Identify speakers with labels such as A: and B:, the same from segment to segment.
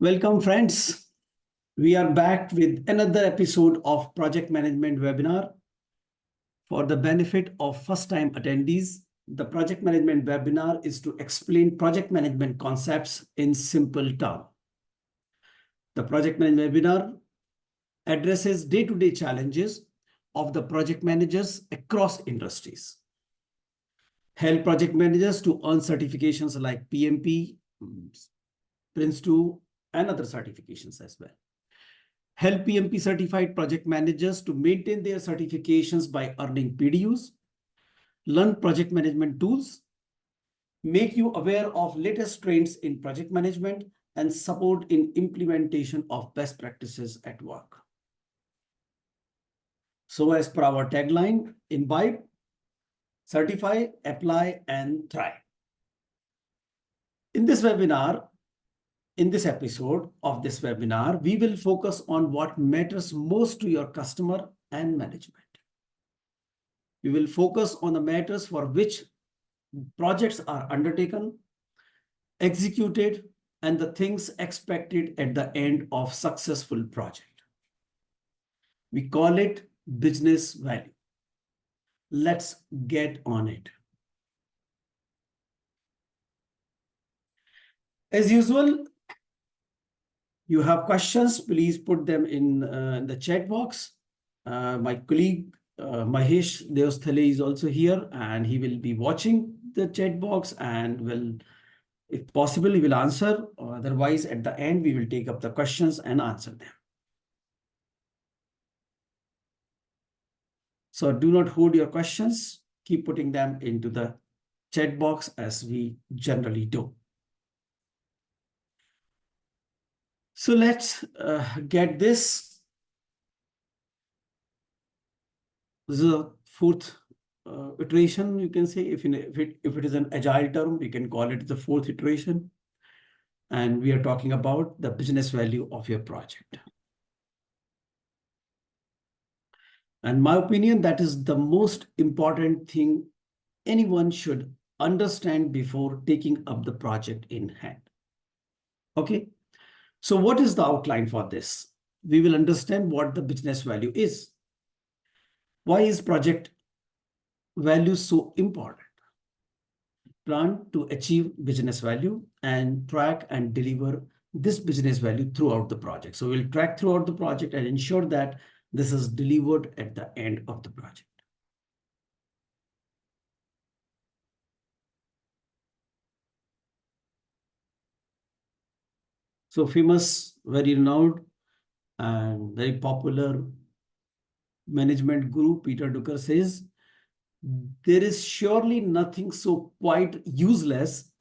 A: Welcome, friends. We are back with another episode of Project Management webinar. For the benefit of first-time attendees, the Project Management webinar is to explain project management concepts in simple terms. The Project Management webinar addresses day-to-day challenges of the project managers across industries. Help project managers to earn certifications like PMP, Prince2, and other certifications as well. Help PMP certified project managers to maintain their certifications by earning PDUs, learn project management tools, make you aware of latest trends in project management, and support in implementation of best practices at work. So as per our tagline, Imbibe, Certify, Apply, and Try. In this episode of this webinar, we will focus on what matters most to your customer and management. We will focus on the matters for which projects are undertaken, executed, and the things expected at the end of successful project. We call it business value. Let's get on it. As usual, you have questions, please put them in the chat box. My colleague Mahesh Deosthale is also here, and he will be watching the chat box and will, if possible, he will answer. Otherwise, at the end, we will take up the questions and answer them. So do not hold your questions. Keep putting them into the chat box as we generally do. So let's get this. This is a fourth iteration, you can say. If it is an agile term, we can call it the fourth iteration. And we are talking about the business value of your project. And my opinion, that is the most important thing anyone should understand before taking up the project in hand. Okay, so what is the outline for this? We will understand what the business value is. Why is project value so important? Plan to achieve business value and track and deliver this business value throughout the project. So we'll track throughout the project and ensure that this is delivered at the end of the project. So famous, very renowned and very popular management guru, Peter Drucker, says, there is surely nothing so quite useless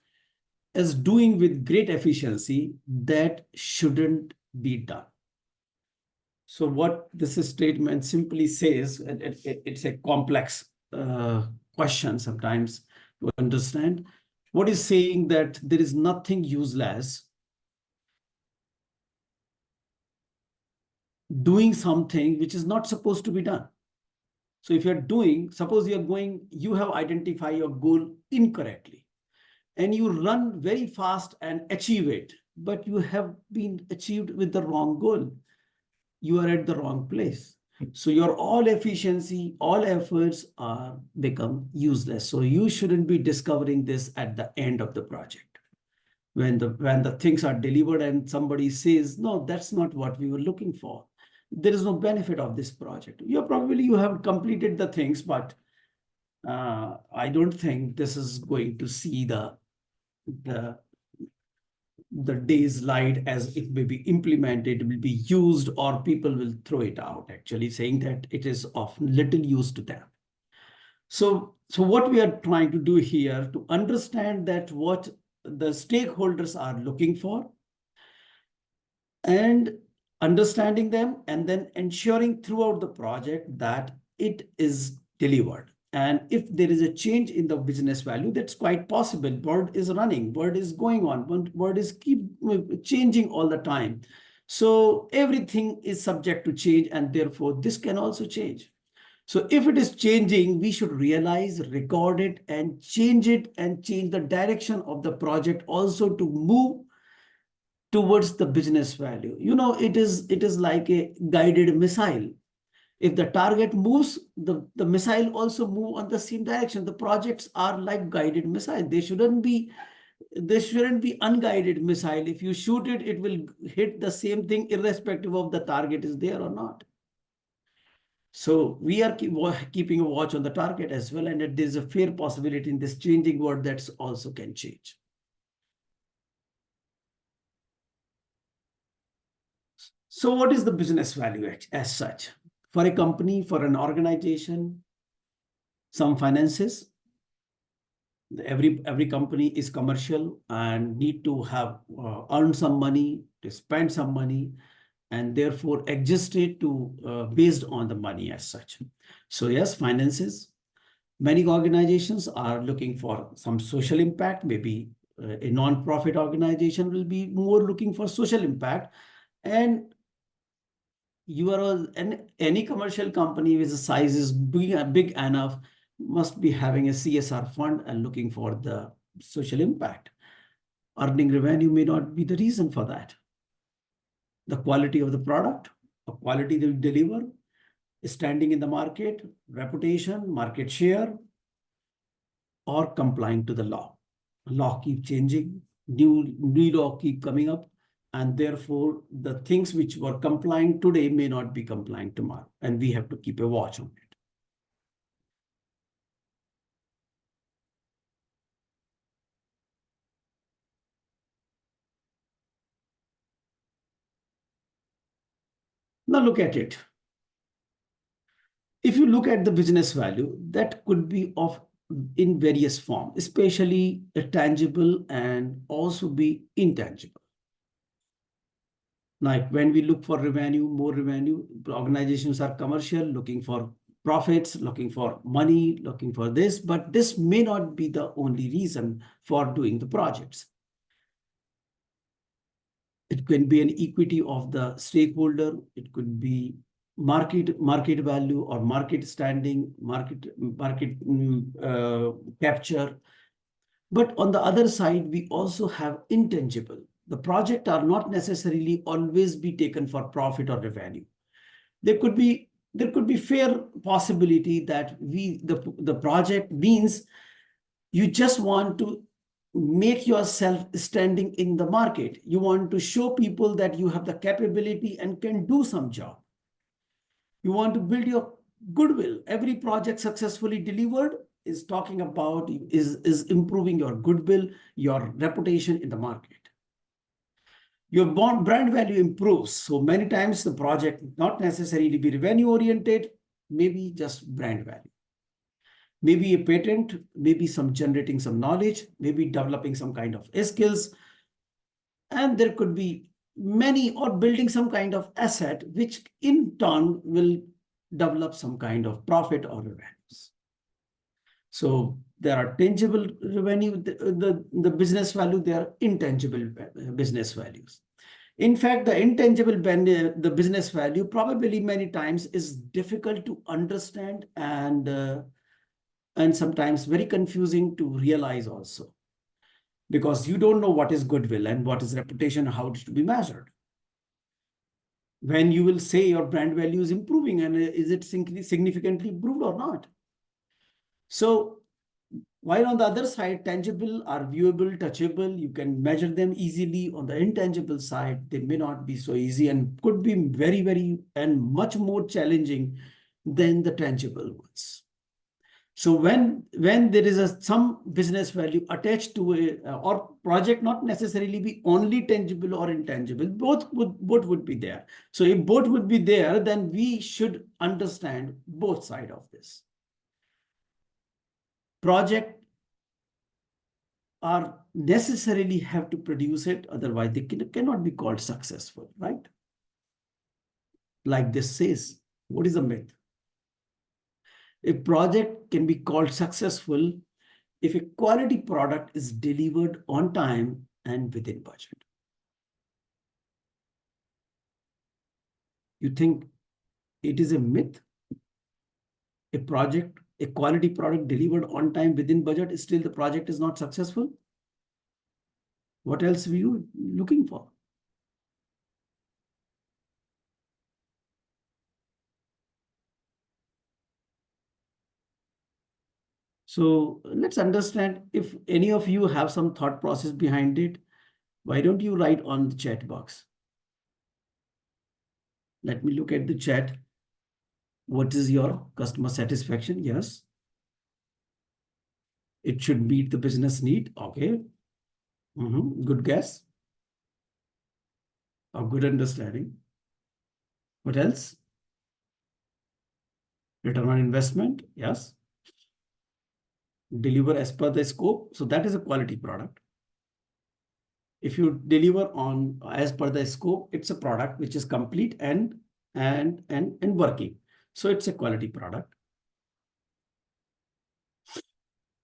A: as doing with great efficiency that shouldn't be done. So what this statement simply says, it's a complex question sometimes to understand. What is saying that there is nothing useless doing something which is not supposed to be done. So if you're doing, suppose you're going, you have identified your goal incorrectly and you run very fast and achieve it, but you have been achieved with the wrong goal. You are at the wrong place. So your all efficiency, all efforts are become useless. So you shouldn't be discovering this at the end of the project. When the things are delivered and somebody says, no, that's not what we were looking for. There is no benefit of this project. You have completed the things, but I don't think this is going to see the day's light as it may be implemented, it will be used, or people will throw it out, actually saying that it is of little use to them. So what we are trying to do here to understand that what the stakeholders are looking for and understanding them, and then ensuring throughout the project that it is delivered. And if there is a change in the business value, that's quite possible. World is running, world is going on, world is keep changing all the time. So everything is subject to change, and therefore this can also change. So if it is changing, we should realize, record it, and change the direction of the project also to move towards the business value. It is like a guided missile. If the target moves, the missile also move on the same direction. The projects are like guided missile. They shouldn't be unguided missile. If you shoot it, it will hit the same thing irrespective of the target is there or not. So we are keeping a watch on the target as well, and there's a fair possibility in this changing world that also can change. So what is the business value as such? For a company, for an organization, some finances. Every company is commercial and need to have earn some money, to spend some money, and therefore existed to based on the money as such. So yes, finances. Many organizations are looking for some social impact. Maybe a non-profit organization will be more looking for social impact, and any commercial company with a size is big enough must be having a CSR fund and looking for the social impact. Earning revenue may not be the reason for that. The quality of the product, the quality they deliver, standing in the market, reputation, market share, or complying to the law. Law keep changing, new law keep coming up, and therefore the things which were complying today may not be complying tomorrow, and we have to keep a watch on it. Now look at it. If you look at the business value, that could be of in various forms, especially tangible and also be intangible. Like when we look for revenue, more revenue, organizations are commercial, looking for profits, looking for money, looking for this, but this may not be the only reason for doing the projects. It can be an equity of the stakeholder. It could be market value or market standing, market capture. But on the other side, we also have intangible. The project are not necessarily always be taken for profit or revenue. There could be fair possibility that the project means you just want to make yourself standing in the market. You want to show people that you have the capability and can do some job. You want to build your goodwill. Every project successfully delivered is talking about, is improving your goodwill, your reputation in the market. Your brand value improves. So many times the project not necessarily be revenue oriented, maybe just brand value. Maybe a patent, maybe some generating some knowledge, maybe developing some kind of skills. And there could be many, or building some kind of asset, which in turn will develop some kind of profit or revenues. So there are tangible revenue, the business value, there are intangible business values. In fact, the intangible the business value probably many times is difficult to understand and sometimes very confusing to realize also, because you don't know what is goodwill and what is reputation, how it should be measured. When you will say your brand value is improving, and is it significantly improved or not? So while on the other side, tangible are viewable, touchable, you can measure them easily. On the intangible side, they may not be so easy and could be very, very and much more challenging than the tangible ones. So when there is some business value attached to a or project, not necessarily be only tangible or intangible, both would be there. So if both would be there, then we should understand both sides of this. Project are necessarily have to produce it, otherwise they cannot be called successful, right? Like this says, what is the myth? A project can be called successful if a quality product is delivered on time and within budget. You think it is a myth? A quality product delivered on time within budget, still the project is not successful? What else were you looking for? So let's understand, if any of you have some thought process behind it, why don't you write on the chat box? Let me look at the chat. What is your customer satisfaction? Yes. It should meet the business need. Okay. Good guess. A good understanding. What else? Return on investment. Yes. Deliver as per the scope. So that is a quality product. If you deliver on as per the scope, it's a product which is complete and working. So it's a quality product.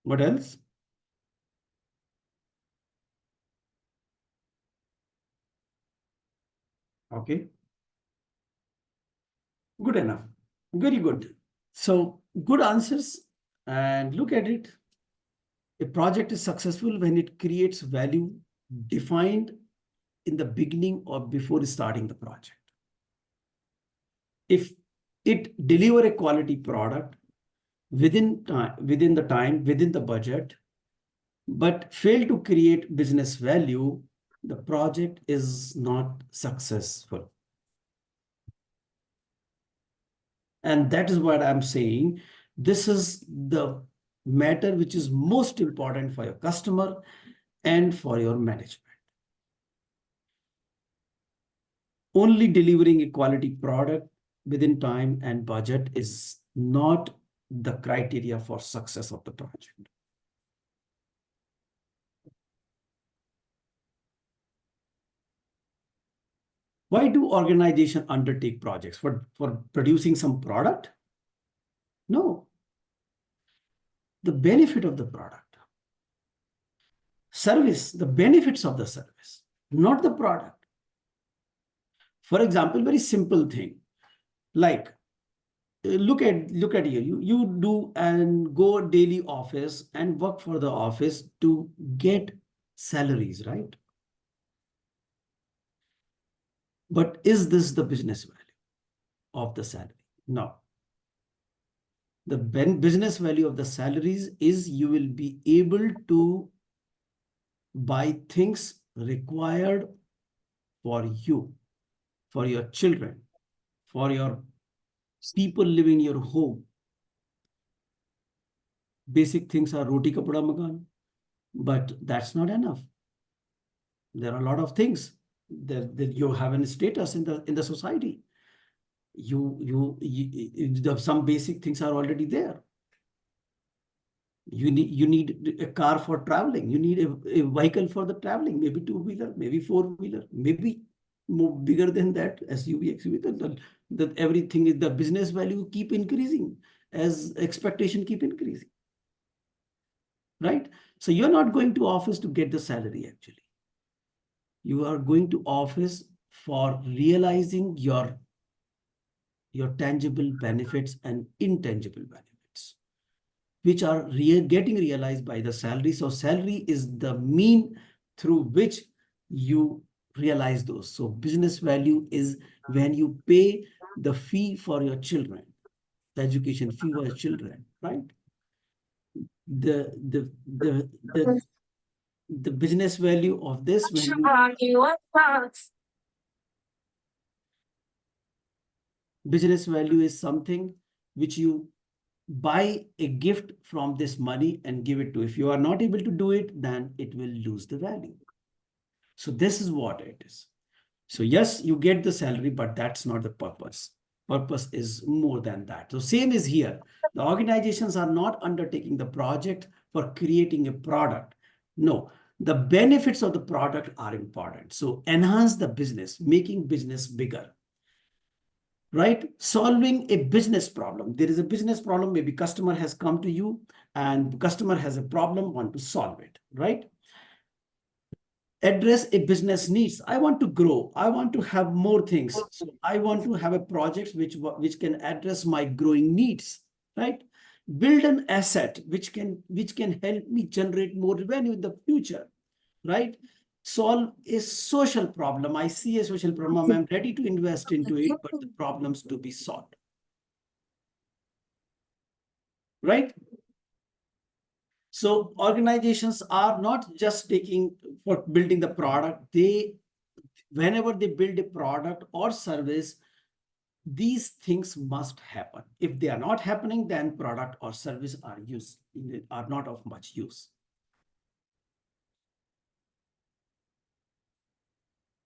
A: What else? Okay. Good enough. Very good. So good answers, and look at it. A project is successful when it creates value defined in the beginning or before starting the project. If it deliver a quality product within the time, within the budget, but fail to create business value, the project is not successful. And that is what I'm saying. This is the matter which is most important for your customer and for your management. Only delivering a quality product within time and budget is not the criteria for success of the project. Why do organizations undertake projects? For producing some product? No. The benefit of the product. Service, the benefits of the service, not the product. For example, very simple thing, like look at you do and go daily office and work for the office to get salaries, right? But is this the business value of the salary? No. The business value of the salaries is you will be able to buy things required for you, for your children, for your people living in your home. Basic things are roti kapda makan, but that's not enough. There are a lot of things that you have a status in the society. Some basic things are already there. You need a car for traveling. You need a vehicle for the traveling, maybe two-wheeler, maybe four-wheeler, maybe more bigger than that, SUV, XUV. That everything is the business value keep increasing as expectation keep increasing, right? So you're not going to office to get the salary actually. You are going to office for realizing your tangible benefits and intangible benefits, which are getting realized by the salary. So salary is the mean through which you realize those. So business value is when you pay the fee for your children, the education fee for your children, right? The business value of this, when business value is something which you buy a gift from this money and give it to. If you are not able to do it, then it will lose the value. So this is what it is. So yes, you get the salary, but that's not the purpose. Purpose is more than that. So same is here. The organizations are not undertaking the project for creating a product. No, the benefits of the product are important. So enhance the business, making business bigger, right? Solving a business problem. There is a business problem. Maybe customer has come to you and customer has a problem, want to solve it, right? Address a business needs. I want to grow. I want to have more things. So I want to have a project which can address my growing needs, right? Build an asset which can help me generate more revenue in the future, right? Solve a social problem. I see a social problem. I'm ready to invest into it, but the problems to be solved, right? So organizations are not just taking for building the product. Whenever they build a product or service, these things must happen. If they are not happening, then product or service are not of much use.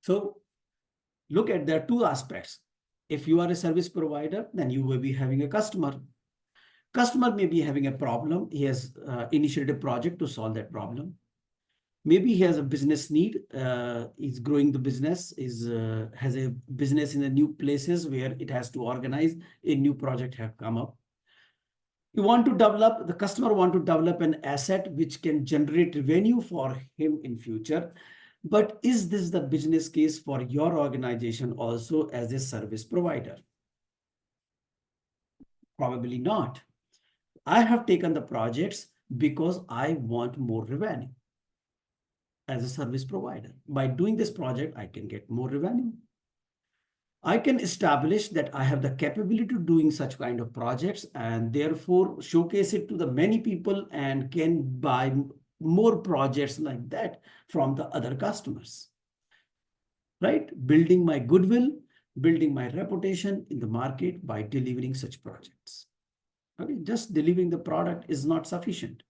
A: So look at there are two aspects. If you are a service provider, then you will be having a customer. Customer may be having a problem. He has initiated a project to solve that problem. Maybe he has a business need. He's growing the business, has a business in the new places where it has to organize. A new project have come up. The customer want to develop an asset which can generate revenue for him in future. But is this the business case for your organization also as a service provider? Probably not. I have taken the projects because I want more revenue as a service provider. By doing this project, I can get more revenue. I can establish that I have the capability of doing such kind of projects and therefore showcase it to the many people and can buy more projects like that from the other customers, right? Building my goodwill, building my reputation in the market by delivering such projects. Okay, just delivering the product is not sufficient.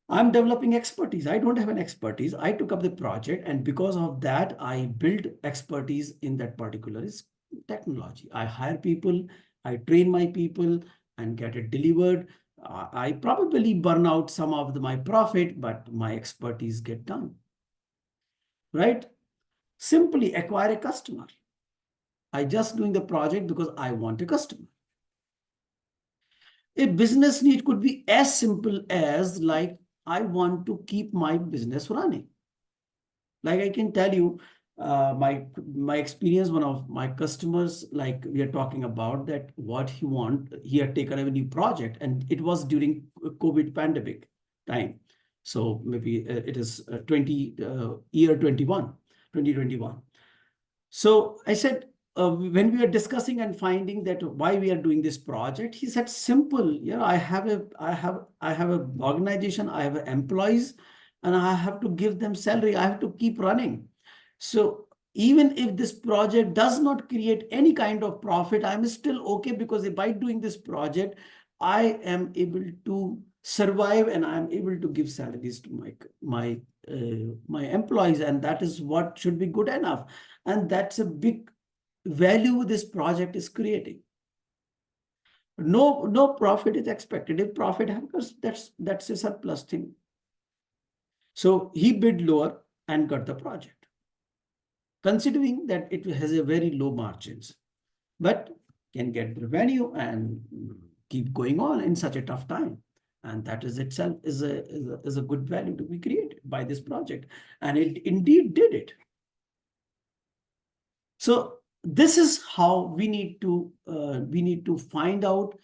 A: I'm developing expertise. I don't have an expertise. I took up the project, and because of that, I built expertise in that particular technology. I hire people, I train my people and get it delivered. I probably burn out some of my profit, but my expertise get done. Right? Simply acquire a customer. I just doing the project because I want a customer. A business need could be as simple as like, I want to keep my business running. Like I can tell you, my experience, one of my customers, like we are talking about that what he had taken a new project and it was during COVID pandemic time. So maybe it is 2021. So I said, when we were discussing and finding that why we are doing this project, he said, simple, I have a organization, I have employees, and I have to give them salary. I have to keep running. So even if this project does not create any kind of profit, I'm still okay because by doing this project, I am able to survive and I'm able to give salaries to my employees, and that is what should be good enough. And that's a big value this project is creating. No profit is expected. If profit happens, that's a surplus thing. So he bid lower and got the project, considering that it has a very low margins, but can get revenue and keep going on in such a tough time. And that is itself is a good value to be created by this project. And it indeed did it. So this is how we need to find out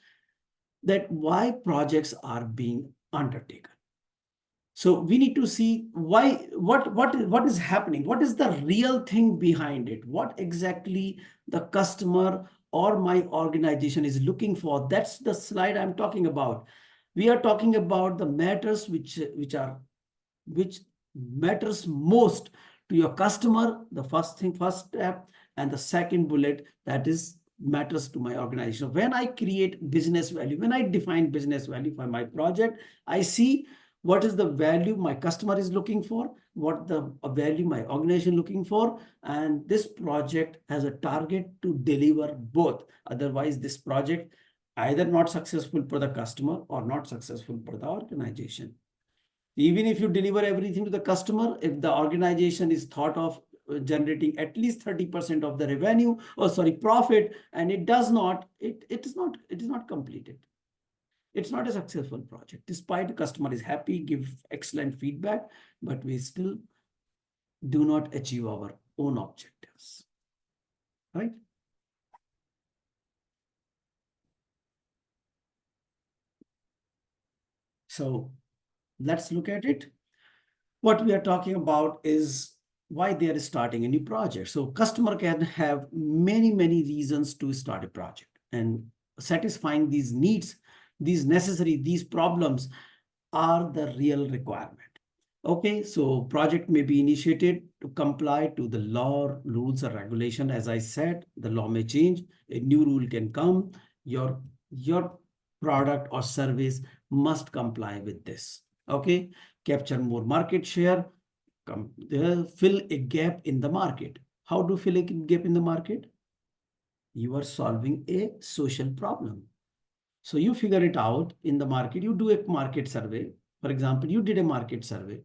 A: that why projects are being undertaken. So we need to see what is happening, what is the real thing behind it, what exactly the customer or my organization is looking for. That's the slide I'm talking about. We are talking about the matters which matters most to your customer, the first step, and the second bullet, that is matters to my organization. When I create business value, when I define business value for my project, I see what is the value my customer is looking for, what the value my organization looking for, and this project has a target to deliver both. Otherwise, this project either not successful for the customer or not successful for the organization. Even if you deliver everything to the customer, if the organization is thought of generating at least 30% of the revenue, profit, and it does not, it is not completed. It's not a successful project. Despite the customer is happy, give excellent feedback, but we still do not achieve our own objectives, right? So let's look at it. What we are talking about is why they are starting a new project. So customer can have many reasons to start a project, and satisfying these needs, these problems are the real requirement. Okay, so project may be initiated to comply to the law, rules or regulation. As I said, the law may change, a new rule can come. Your product or service must comply with this. Okay, capture more market share, fill a gap in the market. How do fill a gap in the market? You are solving a social problem. So you figure it out in the market, you do a market survey. For example, you did a market survey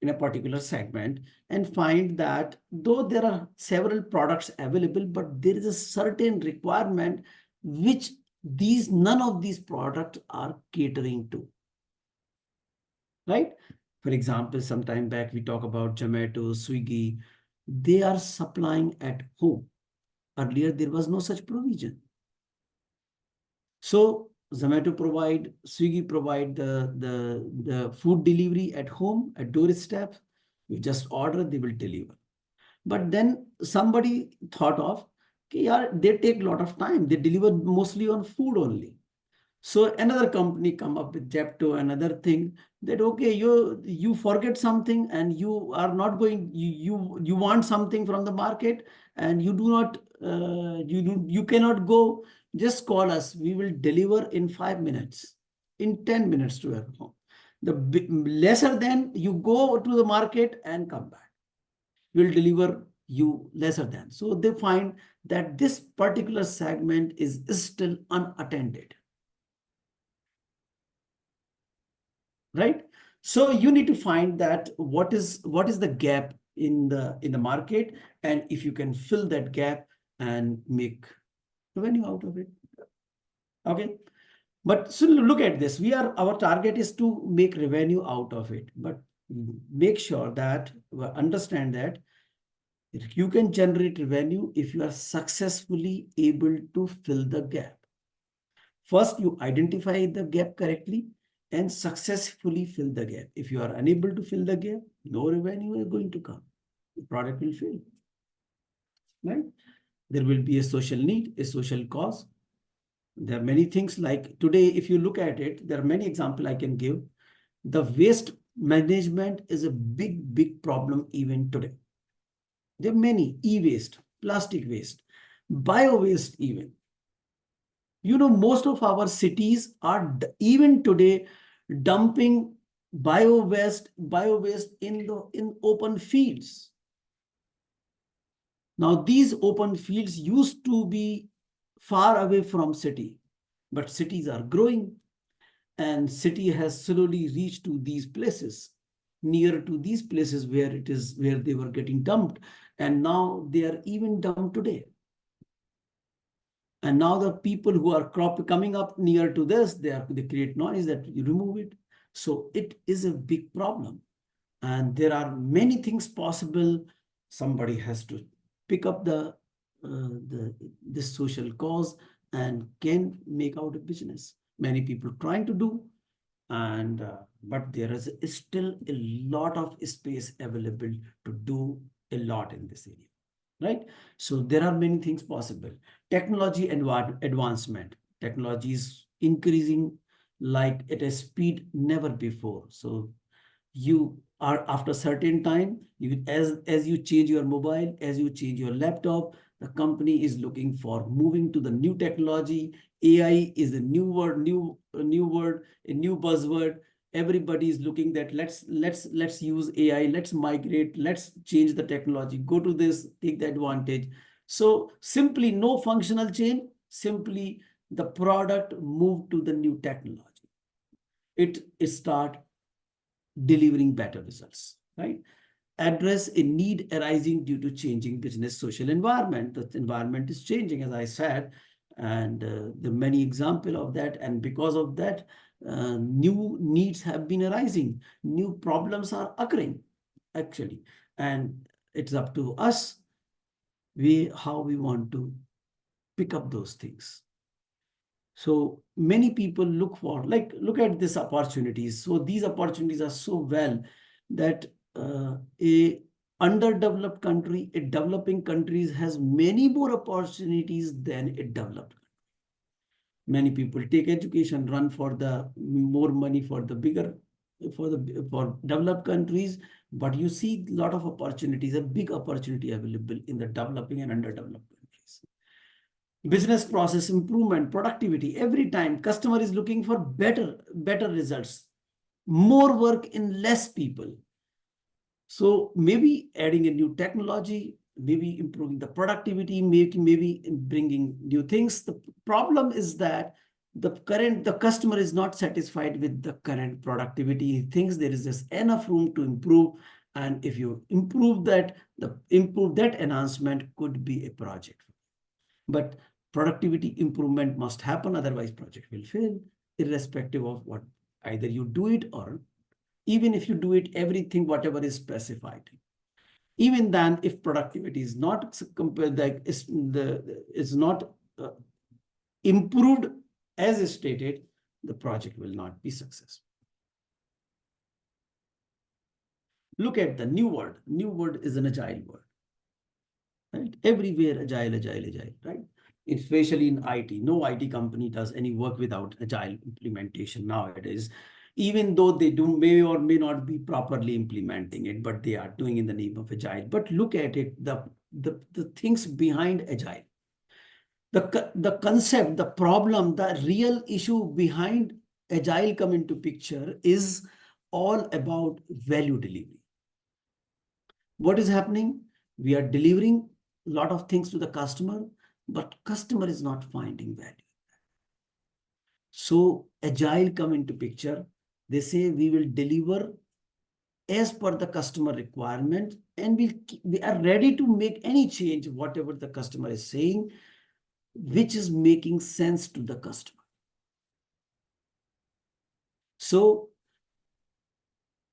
A: in a particular segment and find that though there are several products available, but there is a certain requirement which none of these products are catering to, right? For example, some time back, we talk about Zomato, Swiggy, they are supplying at home. Earlier, there was no such provision. So Zomato provide, Swiggy provide the food delivery at home, at doorstep. You just order, they will deliver. But then somebody thought of, okay, yeah, they take a lot of time. They deliver mostly on food only. So another company come up with Jepto, another thing that, okay, you forget something and you are not going, you want something from the market and you do not, you cannot go, just call us. We will deliver in 5 minutes, in 10 minutes to your home. The lesser than you go to the market and come back, will deliver you lesser than. So they find that this particular segment is still unattended. Right? So you need to find that what is the gap in the market, and if you can fill that gap and make revenue out of it. Okay. But so look at this. Our target is to make revenue out of it, but make sure that understand that you can generate revenue if you are successfully able to fill the gap. First, you identify the gap correctly and successfully fill the gap. If you are unable to fill the gap, no revenue is going to come. The product will fail. Right? There will be a social need, a social cause. There are many things like today, if you look at it, there are many examples I can give. The waste management is a big problem even today. There are many e-waste, plastic waste, bio-waste even. You know, most of our cities are even today dumping bio-waste in open fields. Now, these open fields used to be far away from city, but cities are growing and city has slowly reached to these places, near to these places where they were getting dumped, and now they are even dumped today. And now the people who are coming up near to this, they create noise that you remove it. So it is a big problem. And there are many things possible. Somebody has to pick up this social cause and can make out a business. Many people trying to do, and but there is still a lot of space available to do a lot in this area. Right? So there are many things possible. Technology and advancement. Technology is increasing like at a speed never before. So you are after certain time, as you change your mobile, as you change your laptop, the company is looking for moving to the new technology. AI is a new word, a new buzzword. Everybody is looking that let's use AI, let's migrate, let's change the technology, go to this, take the advantage. So simply no functional change, simply the product move to the new technology. It start delivering better results, right? Address a need arising due to changing business social environment. The environment is changing, as I said, and the many example of that. And because of that, new needs have been arising. New problems are occurring, actually. And it's up to us how we want to pick up those things. So many people look at these opportunities. So these opportunities are so well that a underdeveloped country, a developing countries has many more opportunities than a developed. Many people take education, run for the more money for the bigger for developed countries, but you see a lot of opportunities, a big opportunity available in the developing and underdeveloped countries. Business process improvement, productivity. Every time customer is looking for better results, more work in less people. So maybe adding a new technology, maybe improving the productivity, maybe bringing new things. The problem is that the customer is not satisfied with the current productivity. He thinks there is just enough room to improve. And if you improve that, that enhancement could be a project. But productivity improvement must happen, otherwise project will fail, irrespective of what either you do it or even if you do it, everything, whatever is specified. Even then, if productivity is not is not improved as stated, the project will not be successful. Look at the new word. New word is an agile word. Right? Everywhere agile, right? Especially in IT. No IT company does any work without agile implementation nowadays. Even though they may or may not be properly implementing it, but they are doing in the name of agile. But look at it, the things behind agile. The concept, the problem, the real issue behind agile come into picture is all about value delivery. What is happening? We are delivering a lot of things to the customer, but customer is not finding value. So agile come into picture. They say we will deliver as per the customer requirement, and we are ready to make any change, whatever the customer is saying, which is making sense to the customer. So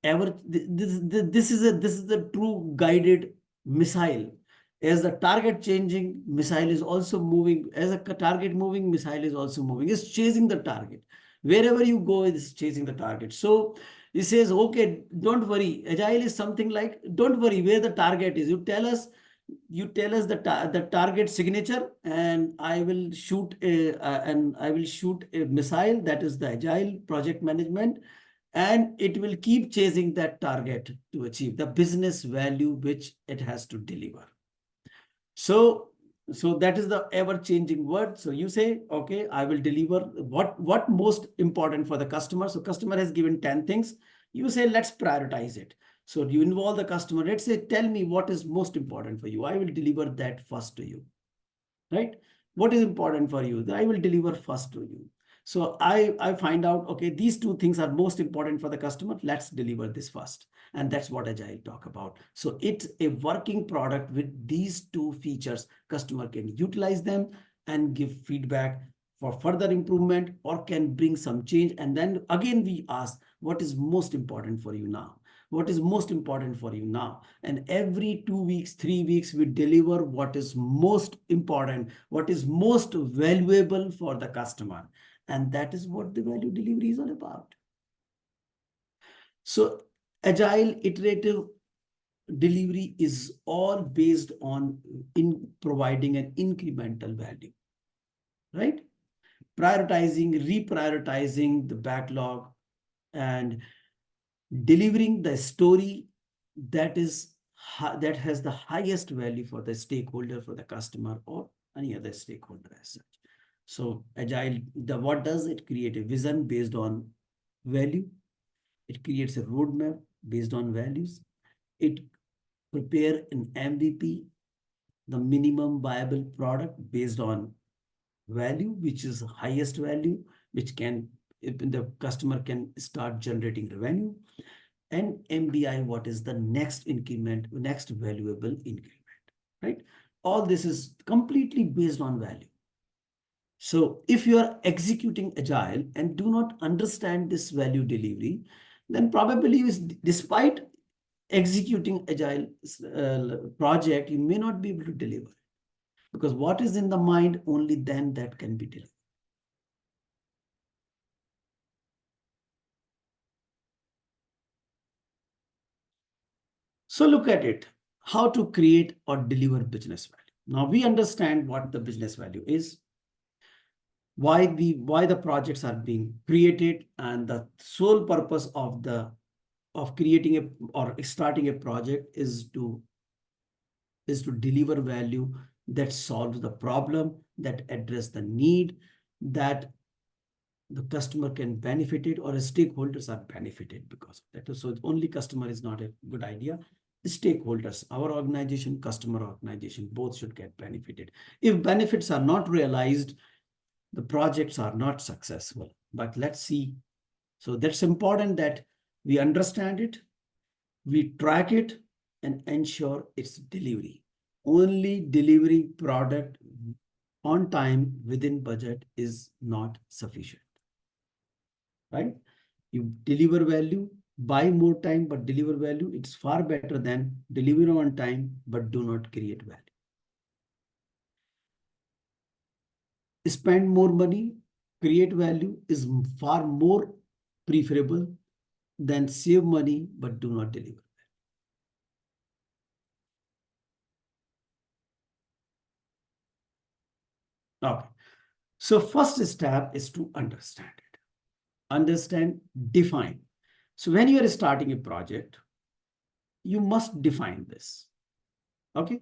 A: this is a true guided missile. As the target changing, missile is also moving. As a target moving, missile is also moving. It's chasing the target. Wherever you go, it's chasing the target. So he says, okay, don't worry. Agile is something like, don't worry where the target is. You tell us the target signature, and I will shoot a missile. That is the agile project management. And it will keep chasing that target to achieve the business value which it has to deliver. So that is the ever-changing word. So you say, okay, I will deliver what most important for the customer. So customer has given 10 things. You say, let's prioritize it. So you involve the customer. Let's say, tell me what is most important for you. I will deliver that first to you, right? What is important for you? I will deliver first to you. So I find out, okay, these two things are most important for the customer. Let's deliver this first. And that's what Agile talk about. So it's a working product with these two features. Customer can utilize them and give feedback for further improvement or can bring some change. And then again, we ask, what is most important for you now? What is most important for you now? And every 2 weeks, 3 weeks, we deliver what is most important, what is most valuable for the customer. And that is what the value delivery is all about. So agile iterative delivery is all based on providing an incremental value, right? Prioritizing, reprioritizing the backlog, and delivering the story that has the highest value for the stakeholder, for the customer, or any other stakeholder as such. So agile, what does it create? A vision based on value. It creates a roadmap based on values. It prepare an MVP, the minimum viable product based on value, which is highest value, which can, if the customer can start generating revenue. And MBI, what is the next increment, next valuable increment, right? All this is completely based on value. So if you are executing agile and do not understand this value delivery, then probably despite executing agile project, you may not be able to deliver. Because what is in the mind, only then that can be delivered. So look at it, how to create or deliver business value. Now we understand what the business value is, why the projects are being created, and the sole purpose of the of creating a or starting a project is to deliver value that solves the problem, that address the need, that the customer can benefit it or stakeholders are benefited because of that. So only customer is not a good idea. Stakeholders, our organization, customer organization, both should get benefited. If benefits are not realized, the projects are not successful. But let's see. So that's important that we understand it, we track it, and ensure its delivery. Only delivering product on time within budget is not sufficient, right? You deliver value, buy more time, but deliver value. It's far better than deliver on time, but do not create value. Spend more money, create value is far more preferable than save money, but do not deliver. Okay. So first step is to understand it. Understand, define. So when you are starting a project, you must define this. Okay.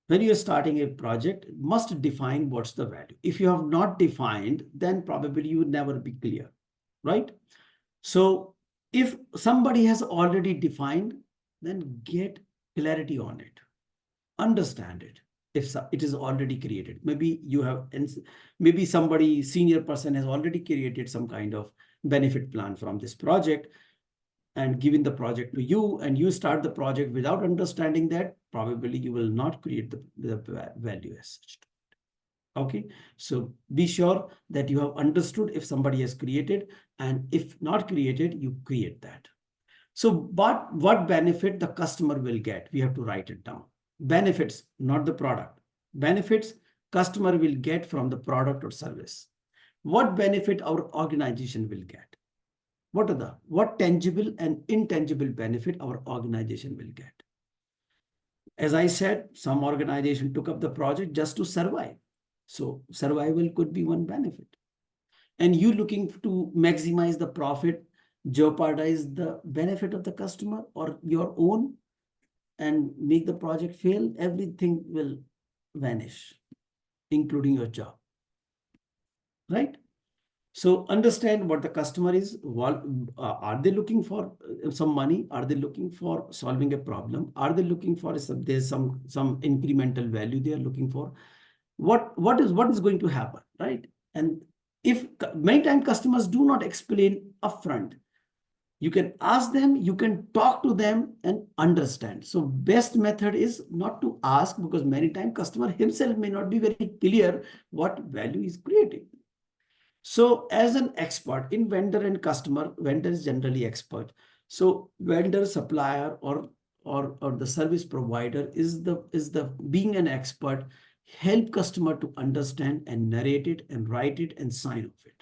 A: When you're starting a project, must define what's the value. If you have not defined, then probably you would never be clear, right? So if somebody has already defined, then get clarity on it. Understand it. If it is already created, maybe you have, maybe somebody, senior person has already created some kind of benefit plan from this project and given the project to you, and you start the project without understanding that, probably you will not create the value as such. Okay, so be sure that you have understood if somebody has created, and if not created, you create that. So, but what benefit the customer will get, we have to write it down. Benefits, not the product. Benefits customer will get from the product or service. What benefit our organization will get? What tangible and intangible benefit our organization will get? As I said, some organization took up the project just to survive. So survival could be one benefit. And you looking to maximize the profit, jeopardize the benefit of the customer or your own, and make the project fail, everything will vanish, including your job, right? So understand what the customer is. What, are they looking for some money? Are they looking for solving a problem? Are they looking for there's some incremental value they are looking for? What is going to happen, right? And if many times customers do not explain upfront, you can ask them, you can talk to them and understand. So best method is not to ask, because many times customer himself may not be very clear what value is creating. So as an expert in vendor and customer, vendor is generally expert. So vendor, supplier, or the service provider is the being an expert, help customer to understand and narrate it and write it and sign off it.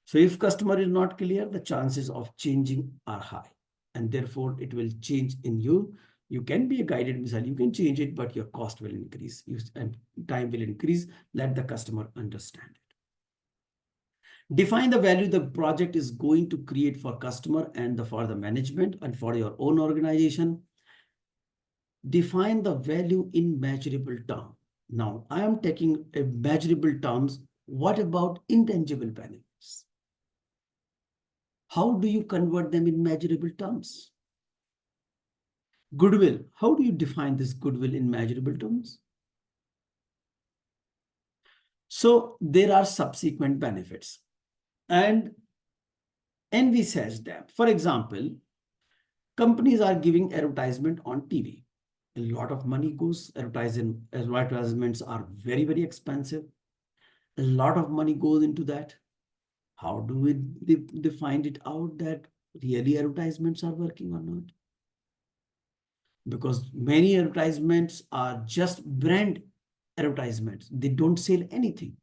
A: So if customer is not clear, the chances of changing are high, and therefore it will change in you. You can be a guided missile, you can change it, but your cost will increase and time will increase. Let the customer understand it. Define the value the project is going to create for customer and for the management and for your own organization. Define the value in measurable term. Now, I am taking a measurable terms. What about intangible benefits? How do you convert them in measurable terms? Goodwill. How do you define this goodwill in measurable terms? So there are subsequent benefits, and envisage them. For example, companies are giving advertisement on TV. A lot of money goes, advertisements are very, very expensive. A lot of money goes into that. How do they find it out that really advertisements are working or not? Because many advertisements are just brand advertisements. They don't sell anything.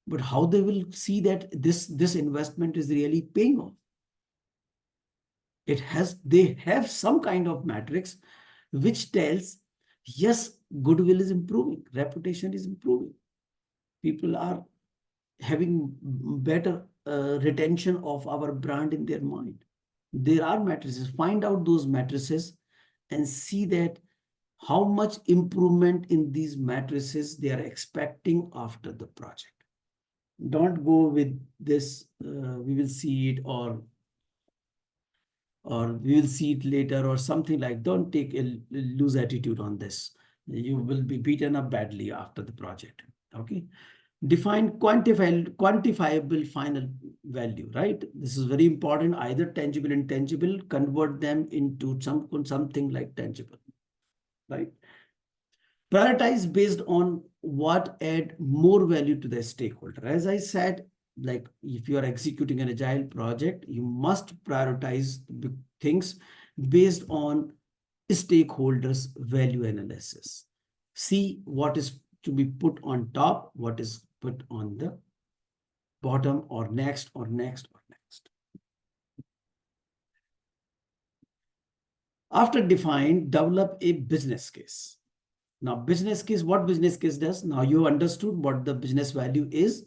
A: But how they will see that this investment is really paying off? They have some kind of matrix which tells, yes, goodwill is improving, reputation is improving. People are having better retention of our brand in their mind. There are matrices. Find out those matrices and see that how much improvement in these matrices they are expecting after the project. Don't go with this, we will see it, or we will see it later, or something like. Don't take a loose attitude on this. You will be beaten up badly after the project. Okay. Define quantifiable final value, right? This is very important. Either tangible and intangible, convert them into something like tangible, right? Prioritize based on what add more value to the stakeholder. As I said, like if you are executing an agile project, you must prioritize things based on stakeholders' value analysis. See what is to be put on top, what is put on the bottom, or next, or next, or next. After define, develop a business case. Now, business case, what business case does? Now you understood what the business value is.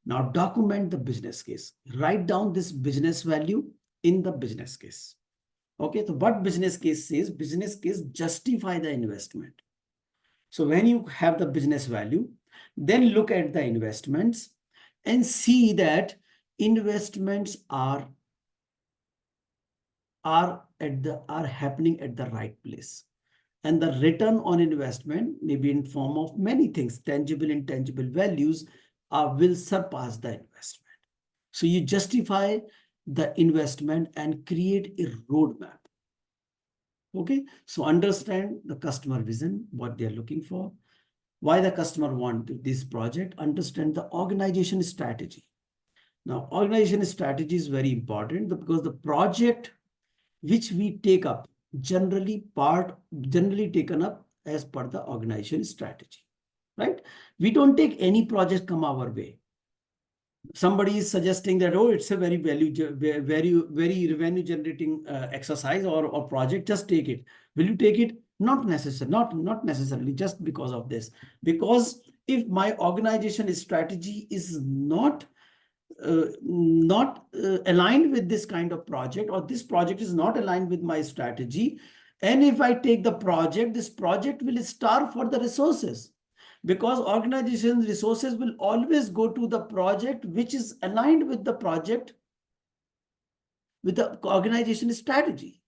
A: Now document the business case. Write down this business value in the business case. Okay, so what business case says? Business case justify the investment. So when you have the business value, then look at the investments and see that investments are happening at the right place. And the return on investment may be in form of many things, tangible, intangible values will surpass the investment. So you justify the investment and create a roadmap. Okay, so understand the customer vision, what they are looking for, why the customer wants this project, understand the organization strategy. Now, organization strategy is very important because the project which we take up generally taken up as per the organization strategy, right? We don't take any project come our way. Somebody is suggesting that, oh, it's a very revenue generating exercise or project, just take it. Will you take it? Not necessarily, not necessarily just because of this. Because if my organization strategy is not aligned with this kind of project, or this project is not aligned with my strategy, and if I take the project, this project will starve for the resources, because organization's resources will always go to the project which is aligned with the project, with the organization strategy.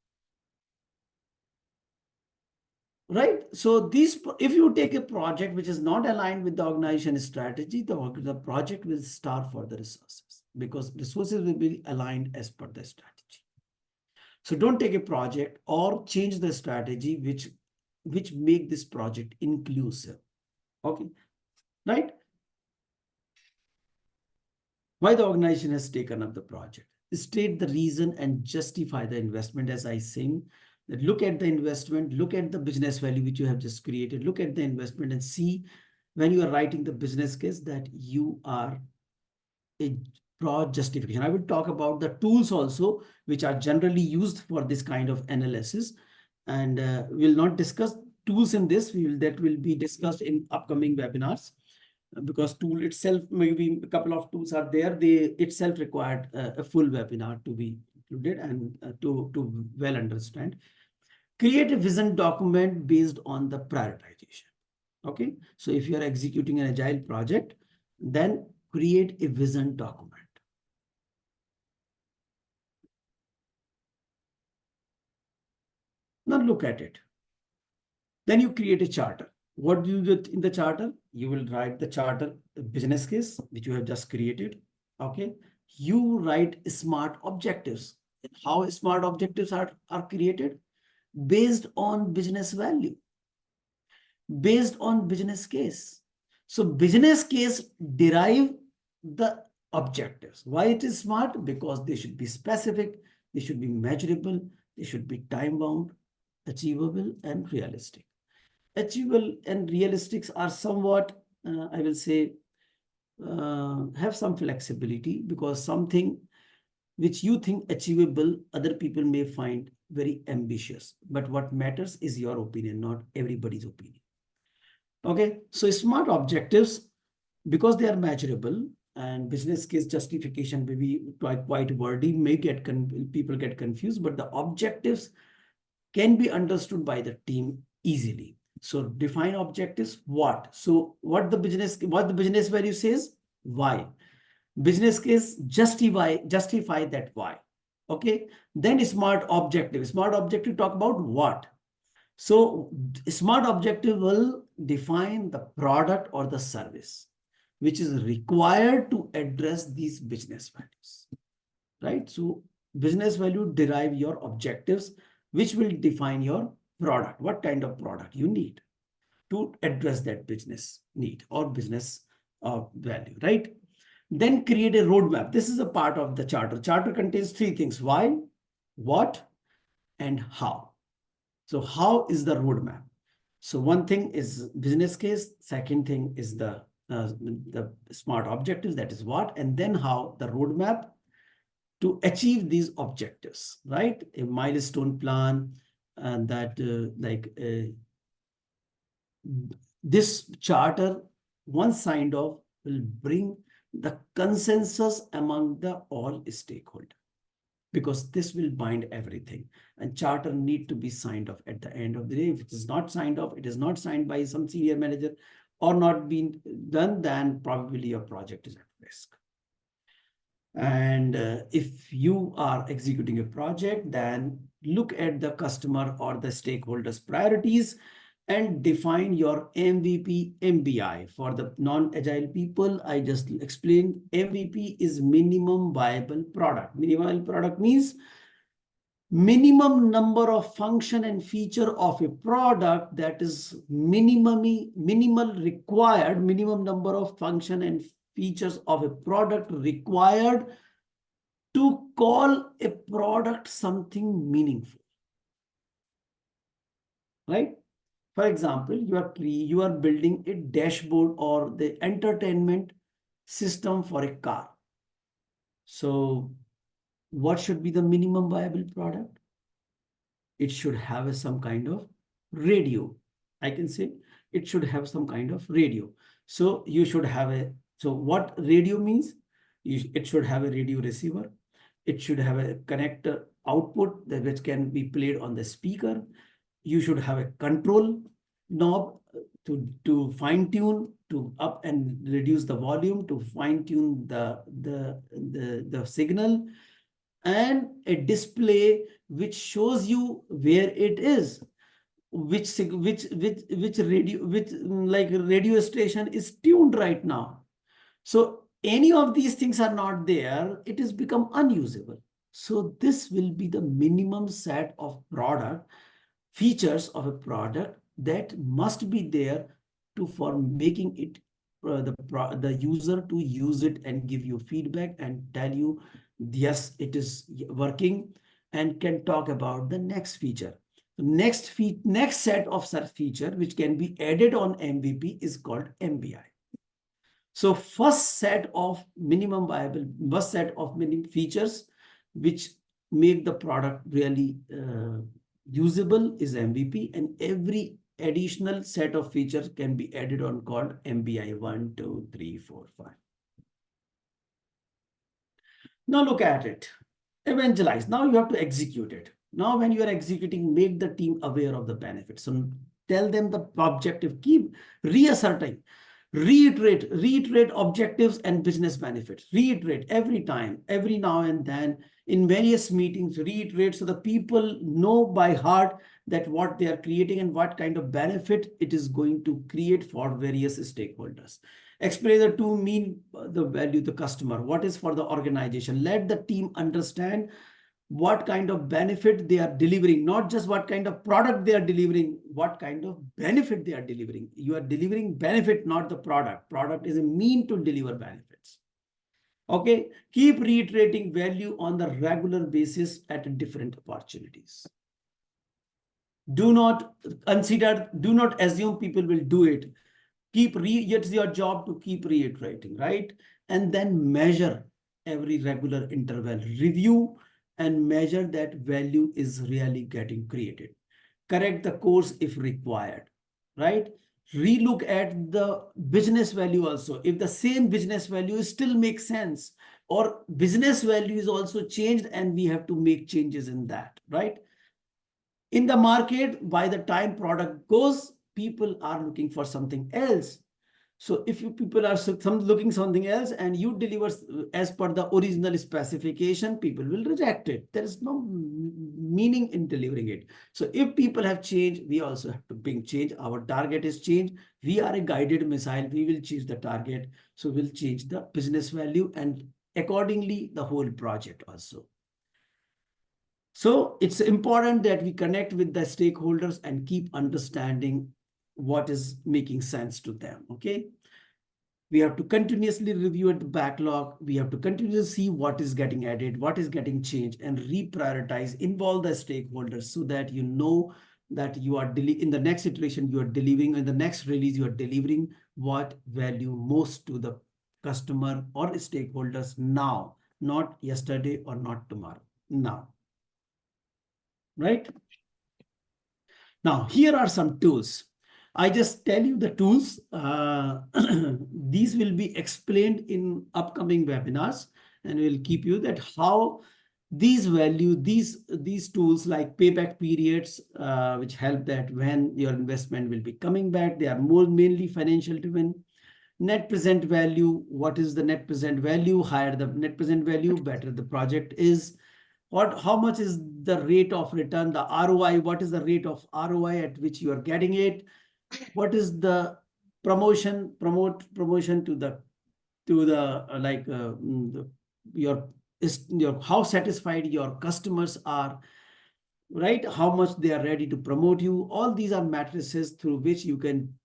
A: Right? So if you take a project which is not aligned with the organization strategy, the project will starve for the resources, because resources will be aligned as per the strategy. So don't take a project or change the strategy which make this project inclusive. Okay, right? Why the organization has taken up the project. State the reason and justify the investment, as I saying. Look at the investment, look at the business value which you have just created, look at the investment and see when you are writing the business case that you are a broad justification. I will talk about the tools also, which are generally used for this kind of analysis, and we'll not discuss tools in this. That will be discussed in upcoming webinars, because tool itself, maybe a couple of tools are there. They itself required a full webinar to be included and to well understand. Create a vision document based on the prioritization. Okay, so if you are executing an agile project, then create a vision document. Now look at it. Then you create a charter. What do you do in the charter? You will write the charter, the business case, which you have just created. Okay, you write smart objectives. How smart objectives are created? Based on business value, based on business case. So business case derive the objectives. Why it is smart? Because they should be specific, they should be measurable, they should be time bound, achievable and realistic. Achievable and realistic are somewhat, I will say, have some flexibility, because something which you think achievable, other people may find very ambitious. But what matters is your opinion, not everybody's opinion. Okay, so smart objectives, because they are measurable, and business case justification may be quite wordy, may get people get confused, but the objectives can be understood by the team easily. So define objectives. What? So what the business value says? Why? Business case justify that why. Okay. Then smart objective. Smart objective talk about what. So smart objective will define the product or the service which is required to address these business values, right? So business value derive your objectives, which will define your product, what kind of product you need to address that business need or business value, right? Then create a roadmap. This is a part of the charter. Charter contains three things: why, what, and how. So how is the roadmap? So one thing is business case. Second thing is the smart objectives, that is what, and then how, the roadmap to achieve these objectives, right? A milestone plan, and that this charter, once signed off, will bring the consensus among the all stakeholders, because this will bind everything. And charter need to be signed off at the end of the day. If it is not signed off, it is not signed by some senior manager or not being done, then probably your project is at risk. And if you are executing a project, then look at the customer or the stakeholders' priorities and define your MVP MBI. For the non-agile people, I just explained MVP is minimum viable product. Minimum viable product means minimum number of function and feature of a product that is minimal required, minimum number of function and features of a product required to call a product something meaningful, right? For example, you are building a dashboard or the entertainment system for a car. So what should be the minimum viable product? It should have some kind of radio. I can say it should have some kind of radio. So you should have so what radio means? It should have a radio receiver. It should have a connector output which can be played on the speaker. You should have a control knob to fine tune, to up and reduce the volume, to fine tune the signal, and a display which shows you where it is, which radio station is tuned right now. So any of these things are not there, it is become unusable. So this will be the minimum set of product features of a product that must be there for making it the user to use it and give you feedback and tell you yes, it is working, and can talk about the next feature. Next set of such feature which can be added on MVP is called MBI. So first set of minimum features which make the product really usable is MVP, and every additional set of features can be added on called MBI 1, 2, 3, 4, 5. Now look at it. Evangelize. Now you have to execute it. Now when you are executing, make the team aware of the benefits. So tell them the objective, keep reasserting. Reiterate objectives and business benefits. Reiterate every time, every now and then, in various meetings, reiterate so the people know by heart that what they are creating and what kind of benefit it is going to create for various stakeholders. Explain the two mean the value the customer, what is for the organization. Let the team understand what kind of benefit they are delivering, not just what kind of product they are delivering, what kind of benefit they are delivering. You are delivering benefit, not the product. Product is a mean to deliver benefits. Okay, keep reiterating value on the regular basis at different opportunities. Do not assume people will do it. It's your job to keep reiterating, right? And then measure every regular interval. Review and measure that value is really getting created. Correct the course if required, right? relook at the business value also. If the same business value still makes sense, or business value is also changed, and we have to make changes in that, right? In the market, by the time product goes, people are looking for something else. So if you people are looking something else and you deliver as per the original specification, people will reject it. There is no meaning in delivering it. So if people have changed, we also have to bring change. Our target is change. We are a guided missile. We will change the target. So we'll change the business value and accordingly the whole project also. So it's important that we connect with the stakeholders and keep understanding what is making sense to them, okay? We have to continuously review the backlog. We have to continuously see what is getting added, what is getting changed, and reprioritize, involve the stakeholders so that you know that you are in the next iteration, you are delivering, in the next release, you are delivering what value most to the customer or stakeholders now, not yesterday or not tomorrow, now, right? Now, here are some tools. I just tell you the tools. These will be explained in upcoming webinars, and we'll keep you that how these value, these tools like payback periods, which help that when your investment will be coming back, they are more mainly financial driven. Net present value, what is the net present value? Higher the net present value, better the project is. How much is the rate of return, the ROI? What is the rate of ROI at which you are getting it? What is the promotion to the your how satisfied your customers are, right? How much they are ready to promote you. All these are matrices through which you can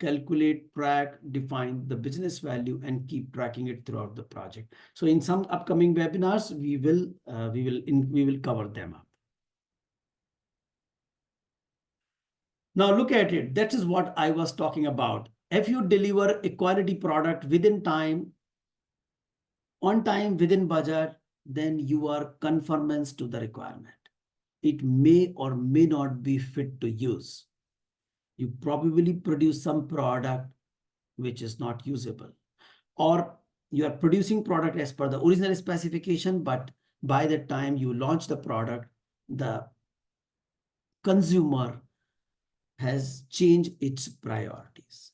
A: calculate, track, define the business value, and keep tracking it throughout the project. So in some upcoming webinars, we will cover them up. Now look at it. That is what I was talking about. If you deliver a quality product within time, on time, within budget, then you are conformance to the requirement. It may or may not be fit to use. You probably produce some product which is not usable, or you are producing product as per the original specification, but by the time you launch the product, the consumer has changed its priorities.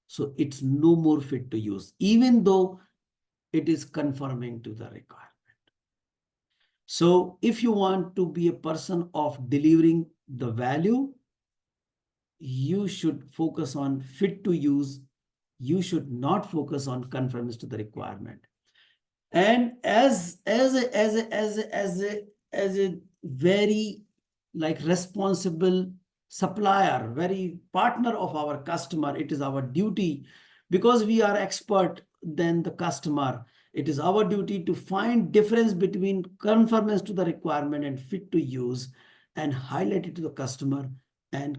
A: So it's no more fit to use, even though it is conforming to the requirement. So if you want to be a person of delivering the value, you should focus on fit to use. You should not focus on conformance to the requirement. And as a very like responsible supplier, very partner of our customer, it is our duty, because we are expert than the customer. It is our duty to find difference between conformance to the requirement and fit to use, and highlight it to the customer, and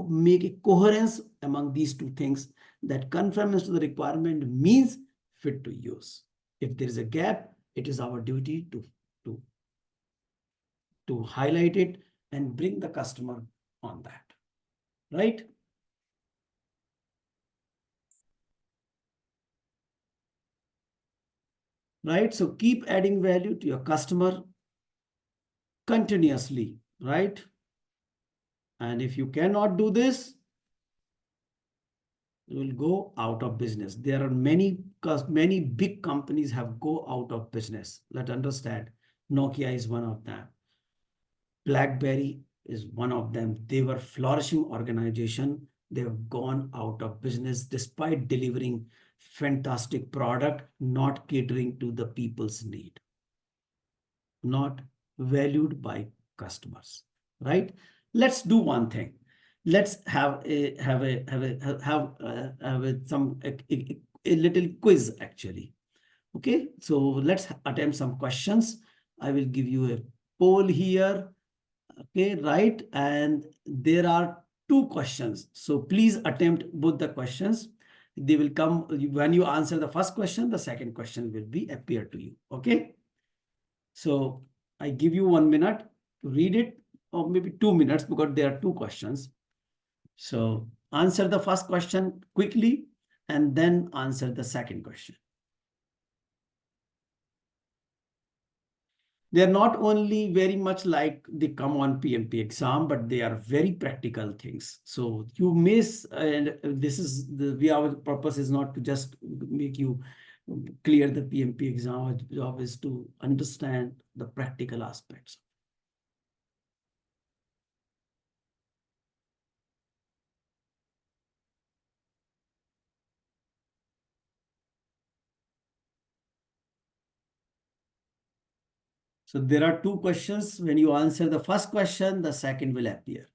A: make a coherence among these two things, that conformance to the requirement means fit to use. If there is a gap, it is our duty to highlight it and bring the customer on that, right? Right? So keep adding value to your customer continuously, right? And if you cannot do this, you will go out of business. There are many big companies have go out of business. Let's understand. Nokia is one of them. BlackBerry is one of them. They were flourishing organization. They have gone out of business despite delivering fantastic product, not catering to the people's need, not valued by customers, right? Let's do one thing. Let's have a little quiz actually. Okay, so let's attempt some questions. I will give you a poll here. Okay, right. And there are two questions. So please attempt both the questions. They will come when you answer the first question, the second question will be appear to you. Okay. So I give you 1 minute to read it, or maybe 2 minutes, because there are two questions. So answer the first question quickly and then answer the second question. They are not only very much like they come on PMP exam, but they are very practical things. So you miss, and this is our purpose is not to just make you clear the PMP exam. Our job is to understand the practical aspects. So there are two questions. When you answer the first question, the second will appear.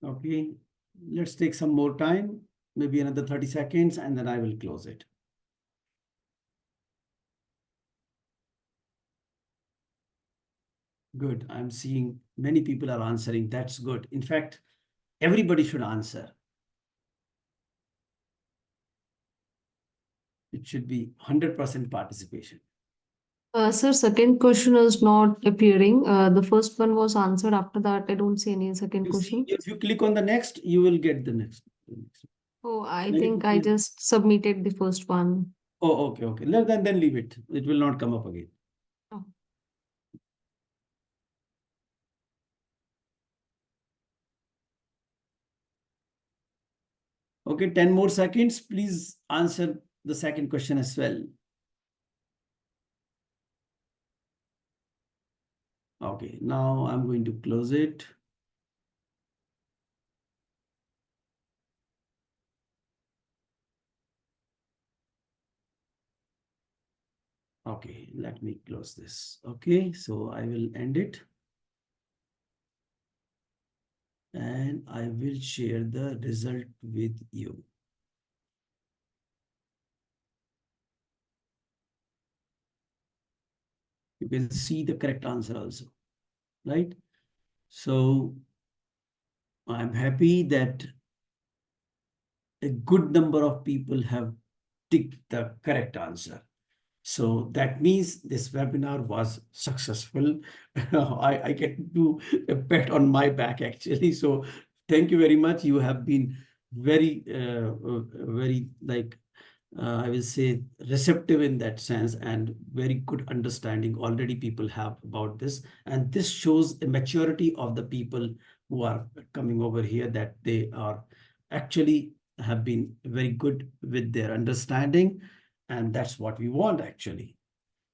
A: Okay, let's take some more time, maybe another 30 seconds, and then I will close it. Good. I'm seeing many people are answering. That's good. In fact, everybody should answer. It should be 100% participation.
B: Sir, second question is not appearing. The first one was answered. After that, I don't see any second
A: You see,
B: question.
A: if you click on the next, you will get the next.
B: Oh, I
A: Many
B: think I
A: people.
B: just submitted the first one.
A: Oh, okay, okay. Then leave it. It will not come up again.
B: Oh.
A: Okay, 10 more seconds. Please answer the second question as well. Okay, now I'm going to close it. Okay, let me close this. Okay, so I will end it. And I will share the result with you. You can see the correct answer also, right? So I'm happy that a good number of people have ticked the correct answer. So that means this webinar was successful. I get to a pat on my back actually. So thank you very much. You have been very like I will say receptive in that sense, and very good understanding already people have about this. And this shows a maturity of the people who are coming over here, that they are actually have been very good with their understanding. And that's what we want actually.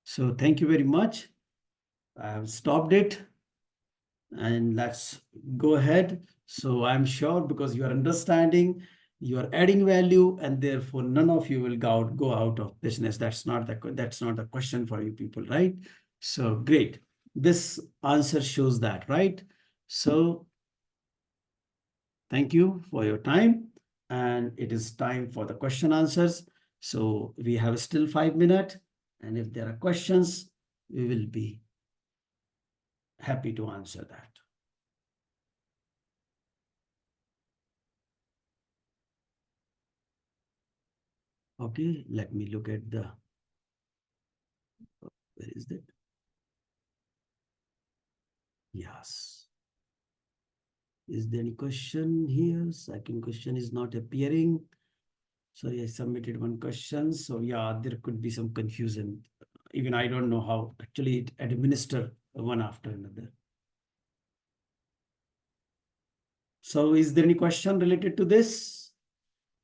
A: So thank you very much. I have stopped it, and let's go ahead. So I'm sure because you are understanding, you are adding value, and therefore none of you will go out of business. That's not the question for you people, right? So great. This answer shows that, right? So thank you for your time, and it is time for the question answers. So we have still 5 minutes, and if there are questions, we will be happy to answer that. Okay, let me look at the, where is that? Yes. Is there any question here? Second question is not appearing. Sorry, I submitted one question. So yeah, there could be some confusion. Even I don't know how actually it administer one after another. So is there any question related to this?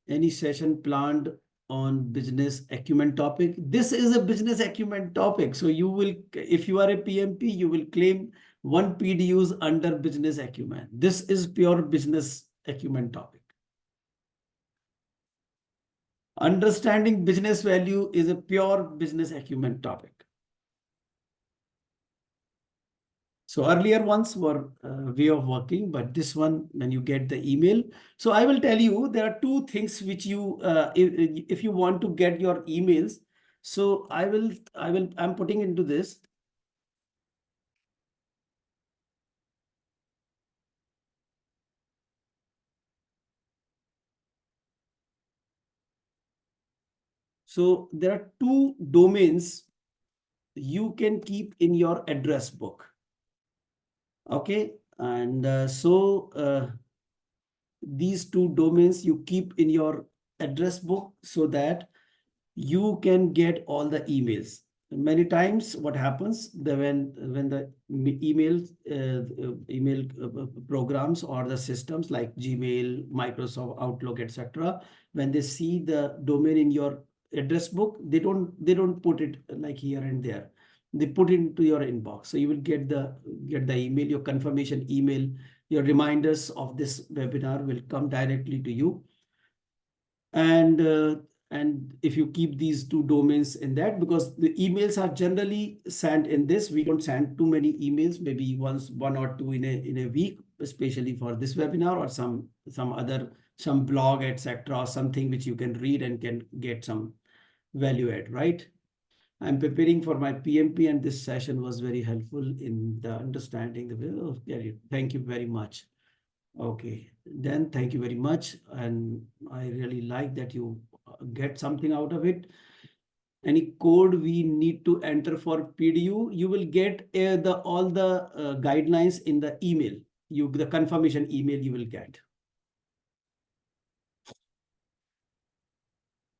A: Any session planned on business acumen topic? This is a business acumen topic. So you will, if you are a PMP, you will claim one PDUs under business acumen. This is pure business acumen topic. Understanding business value is a pure business acumen topic. So earlier ones were way of working, but this one, when you get the email. So I will tell you, there are two things which you, if you want to get your emails. So I'm putting into this. So there are two domains you can keep in your address book. Okay. And these two domains you keep in your address book so that you can get all the emails. Many times what happens when the email programs or the systems like Gmail, Microsoft Outlook, etc., when they see the domain in your address book, they don't put it like here and there. They put it into your inbox. So you will get the email, your confirmation email, your reminders of this webinar will come directly to you. And if you keep these two domains in that, because the emails are generally sent in this, we don't send too many emails, maybe one or two in a week, especially for this webinar or some blog, etc., something which you can read and can get some value add, right? I'm preparing for my PMP, and this session was very helpful in the understanding the. Oh, thank you very much. Okay, then thank you very much. And I really like that you get something out of it. Any code we need to enter for PDU, you will get all the guidelines in the email. The confirmation email you will get.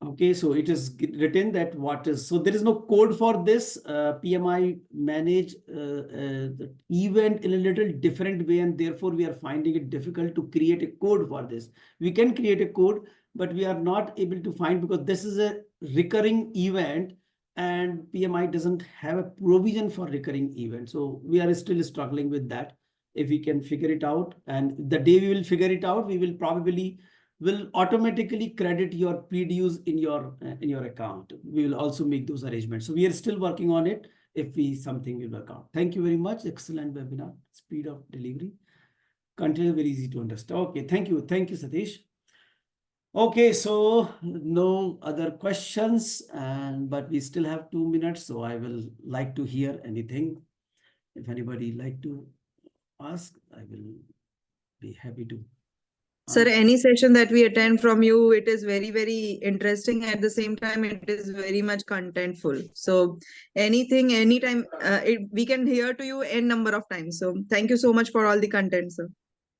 A: Okay, so it is written that so there is no code for this. PMI manage the event in a little different way, and therefore we are finding it difficult to create a code for this. We can create a code, but we are not able to find, because this is a recurring event and PMI doesn't have a provision for recurring event. So we are still struggling with that. If we can figure it out, and the day we will figure it out, we will probably will automatically credit your PDUs in your account. We will also make those arrangements. So we are still working on it. If something will work out. Thank you very much. Excellent webinar. Speed of delivery. Content very easy to understand. Okay, thank you. Thank you, Satish. Okay, so no other questions, but we still have 2 minutes. So I will like to hear anything. If anybody like to ask, I will be happy to.
C: Sir, any session that we attend from you, it is very, very interesting. At the same time, it is very much contentful. So anything, anytime, we can hear to you n number of times. So thank you so much for all the content, sir.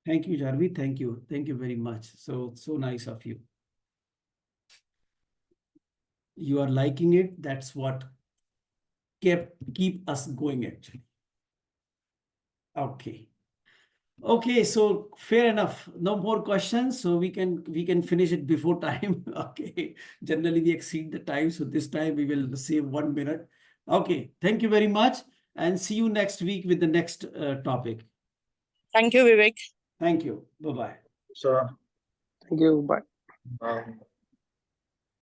A: Thank you, Jarvi. Thank you. Thank you very much. So nice of you. You are liking it. That's what keep us going, actually. Okay. Okay, so fair enough. No more questions, so we can finish it before time. Okay. Generally, we exceed the time, so this time we will save 1 minute. Okay. Thank you very much, and see you next week with the next topic.
D: Thank you, Vivek.
A: Thank you. Bye-bye.
E: So, thank you. Bye.